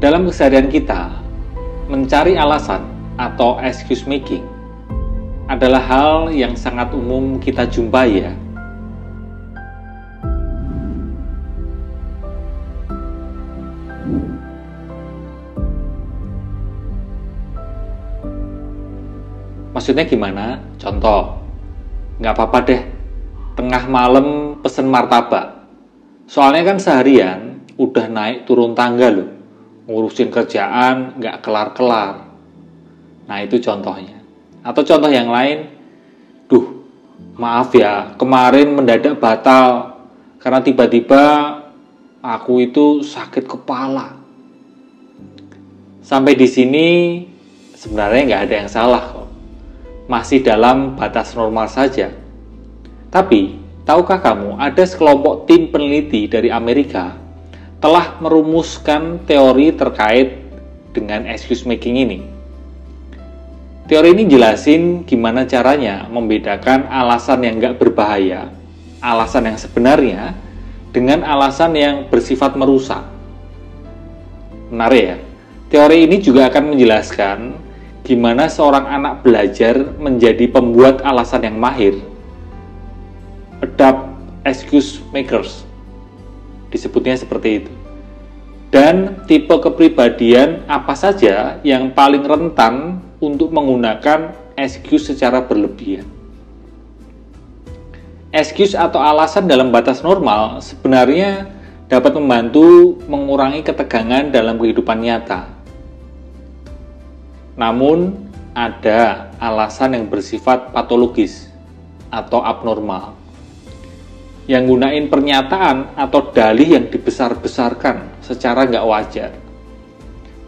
Dalam keseharian kita, mencari alasan atau excuse making adalah hal yang sangat umum kita jumpai ya. Maksudnya gimana? Contoh, nggak apa-apa deh, tengah malam pesen martabak. Soalnya kan seharian udah naik turun tangga loh, ngurusin kerjaan nggak kelar-kelar. Nah itu contohnya. Atau contoh yang lain, maaf ya, kemarin mendadak batal karena tiba-tiba aku itu sakit kepala. Sampai di sini sebenarnya nggak ada yang salah kok. Masih dalam batas normal saja. Tapi, tahukah kamu ada sekelompok tim peneliti dari Amerika telah merumuskan teori terkait dengan excuse making ini. Teori ini jelasin gimana caranya membedakan alasan yang nggak berbahaya, alasan yang sebenarnya, dengan alasan yang bersifat merusak. Menarik ya? Teori ini juga akan menjelaskan gimana seorang anak belajar menjadi pembuat alasan yang mahir. Adapt excuse makers, disebutnya seperti itu. Dan tipe kepribadian apa saja yang paling rentan untuk menggunakan excuse secara berlebihan. Excuse atau alasan dalam batas normal sebenarnya dapat membantu mengurangi ketegangan dalam kehidupan nyata. Namun, ada alasan yang bersifat patologis atau abnormal, yang gunain pernyataan atau dalih yang dibesar-besarkan secara nggak wajar.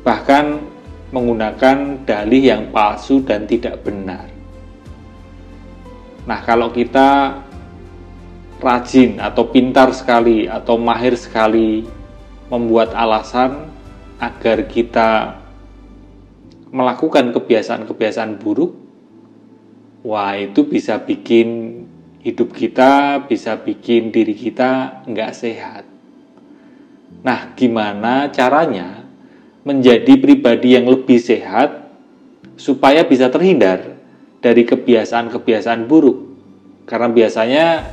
Bahkan menggunakan dalih yang palsu dan tidak benar. Nah, kalau kita rajin atau pintar sekali atau mahir sekali membuat alasan agar kita melakukan kebiasaan-kebiasaan buruk, wah itu bisa bikin hidup kita, bisa bikin diri kita nggak sehat. Nah, gimana caranya menjadi pribadi yang lebih sehat supaya bisa terhindar dari kebiasaan-kebiasaan buruk? Karena biasanya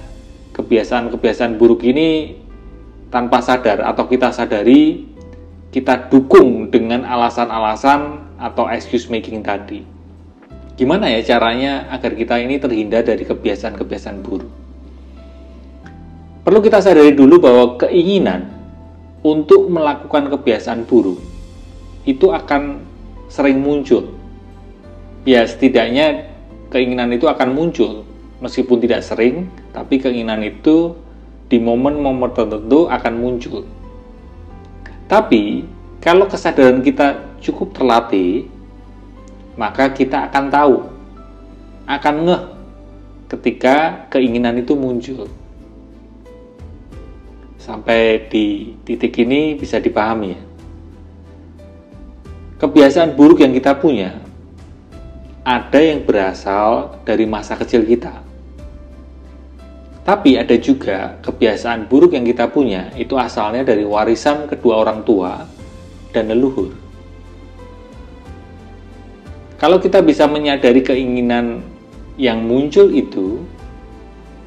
kebiasaan-kebiasaan buruk ini tanpa sadar atau kita sadari, kita dukung dengan alasan-alasan atau excuse making tadi. Gimana ya caranya agar kita ini terhindar dari kebiasaan-kebiasaan buruk? Perlu kita sadari dulu bahwa keinginan untuk melakukan kebiasaan buruk itu akan sering muncul. Ya, setidaknya keinginan itu akan muncul. Meskipun tidak sering, tapi keinginan itu di momen-momen tertentu akan muncul. Tapi, kalau kesadaran kita cukup terlatih, maka kita akan tahu, akan ngeh ketika keinginan itu muncul. Sampai di titik ini bisa dipahami ya. Kebiasaan buruk yang kita punya, ada yang berasal dari masa kecil kita. Tapi ada juga kebiasaan buruk yang kita punya, itu asalnya dari warisan kedua orang tua dan leluhur. Kalau kita bisa menyadari keinginan yang muncul itu,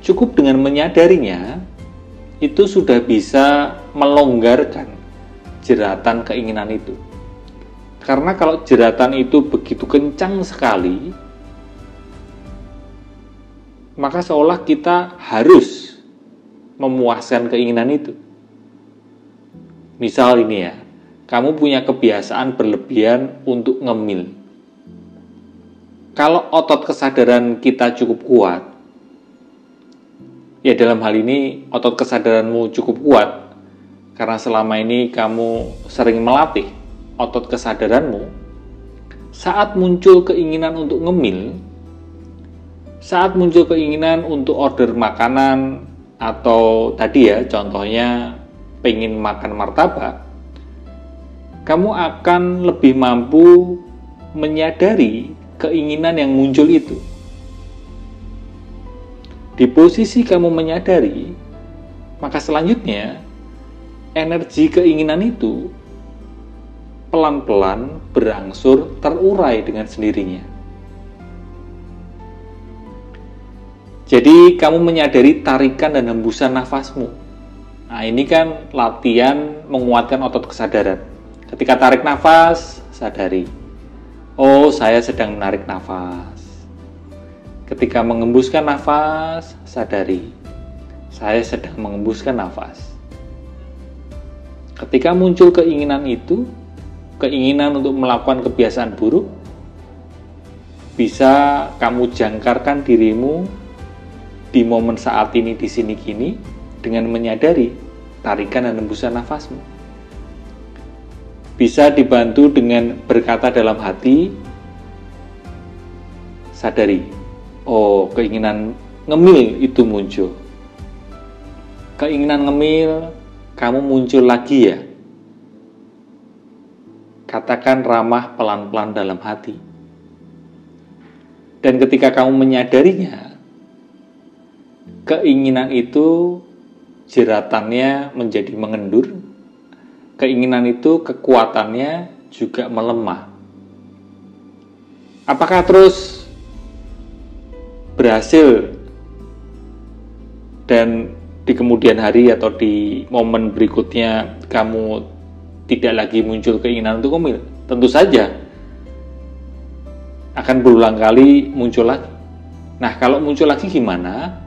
cukup dengan menyadarinya, itu sudah bisa melonggarkan jeratan keinginan itu. Karena kalau jeratan itu begitu kencang sekali, maka seolah kita harus memuaskan keinginan itu. Misal ini ya, kamu punya kebiasaan berlebihan untuk ngemil. Kalau otot kesadaran kita cukup kuat, ya dalam hal ini otot kesadaranmu cukup kuat, karena selama ini kamu sering melatih otot kesadaranmu, saat muncul keinginan untuk ngemil, saat muncul keinginan untuk order makanan, atau tadi ya contohnya pengen makan martabak, kamu akan lebih mampu menyadari keinginan yang muncul itu. Di posisi kamu menyadari, maka selanjutnya energi keinginan itu pelan-pelan berangsur terurai dengan sendirinya. Jadi kamu menyadari tarikan dan hembusan nafasmu. Nah, ini kan latihan menguatkan otot kesadaran. Ketika tarik nafas, sadari, oh saya sedang menarik nafas. Ketika mengembuskan nafas, sadari, saya sedang mengembuskan nafas. Ketika muncul keinginan itu, keinginan untuk melakukan kebiasaan buruk, bisa kamu jangkarkan dirimu di momen saat ini, di sini kini, dengan menyadari tarikan dan hembusan nafasmu. Bisa dibantu dengan berkata dalam hati, sadari, oh keinginan ngemil itu muncul. Keinginan ngemil, kamu muncul lagi ya. Katakan ramah pelan-pelan dalam hati. Dan ketika kamu menyadarinya, keinginan itu jeratannya menjadi mengendur, keinginan itu kekuatannya juga melemah. Apakah terus berhasil dan di kemudian hari atau di momen berikutnya kamu tidak lagi muncul keinginan untuk ngemil? Tentu saja akan berulang kali muncul lagi. Nah, kalau muncul lagi gimana?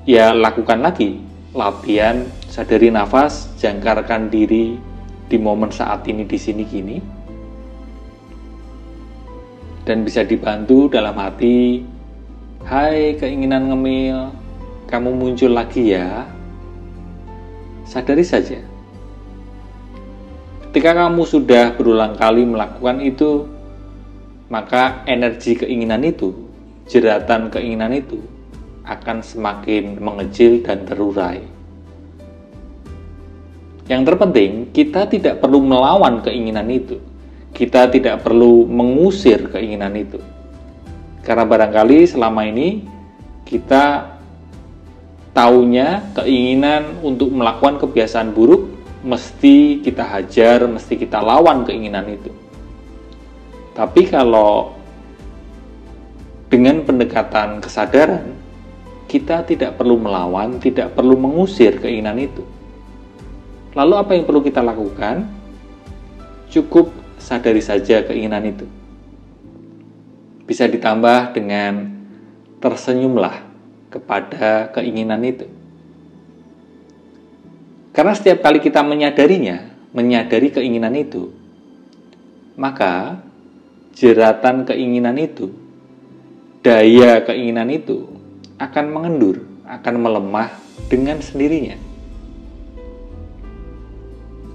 Ya lakukan lagi latihan, sadari nafas, jangkarkan diri di momen saat ini, di sini kini, dan bisa dibantu dalam hati, hai keinginan ngemil, kamu muncul lagi ya. Sadari saja. Ketika kamu sudah berulang kali melakukan itu, maka energi keinginan itu, jeratan keinginan itu akan semakin mengecil dan terurai. Yang terpenting, kita tidak perlu melawan keinginan itu. Kita tidak perlu mengusir keinginan itu. Karena barangkali selama ini kita taunya keinginan untuk melakukan kebiasaan buruk mesti kita hajar, mesti kita lawan keinginan itu. Tapi kalau dengan pendekatan kesadaran, kita tidak perlu melawan, tidak perlu mengusir keinginan itu. Lalu apa yang perlu kita lakukan? Cukup sadari saja keinginan itu. Bisa ditambah dengan tersenyumlah kepada keinginan itu. Karena setiap kali kita menyadarinya, menyadari keinginan itu, maka jeratan keinginan itu, daya keinginan itu akan mengendur, akan melemah dengan sendirinya.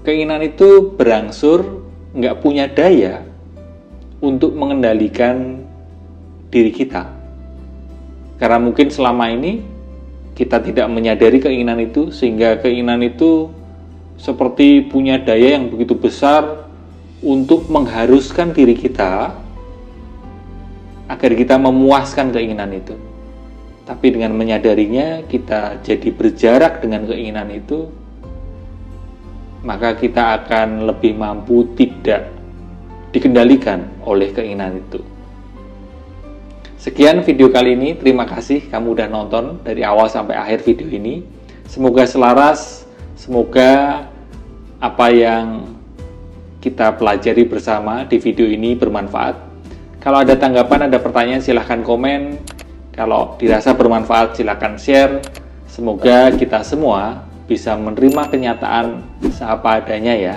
Keinginan itu berangsur nggak punya daya untuk mengendalikan diri kita. Karena mungkin selama ini kita tidak menyadari keinginan itu, sehingga keinginan itu seperti punya daya yang begitu besar untuk mengharuskan diri kita agar kita memuaskan keinginan itu. Tapi dengan menyadarinya, kita jadi berjarak dengan keinginan itu, maka kita akan lebih mampu tidak dikendalikan oleh keinginan itu. Sekian video kali ini, terima kasih kamu udah nonton dari awal sampai akhir video ini. Semoga selaras, semoga apa yang kita pelajari bersama di video ini bermanfaat. Kalau ada tanggapan, ada pertanyaan, silahkan komen. Kalau dirasa bermanfaat, silahkan share. Semoga kita semua bisa menerima kenyataan seapa adanya ya.